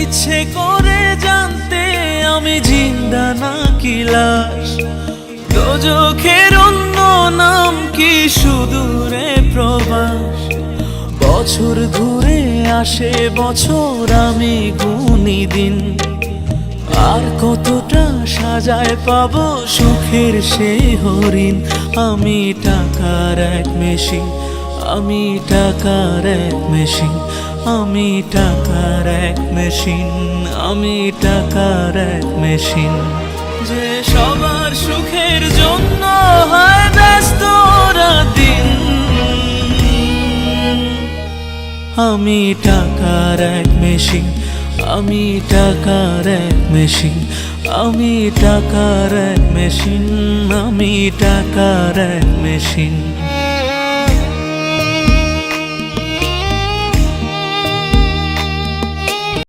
ইচ্ছে করে জানতে আমি জিন্দা নাকি লাশ, দোজখের অন্য নাম কি সুদূরে প্রবাস। বছর ঘুরে আসে বছর, আমি গুনি দিন, আর কতটা সাজায় পাবো সুখের সেই হরিণ। আমি টাকার এক মেশিন, আমি টাকার এক মেশিন, আমি টাকার এক মেশিন, আমি টাকার এক মেশিন। যে সবার সুখের জন্য হয় ব্যস্ত রাত দিন। আমি টাকার এক মেশিন, আমি টাকার এক মেশিন, আমি টাকার এক মেশিন, আমি টাকার এক মেশিন।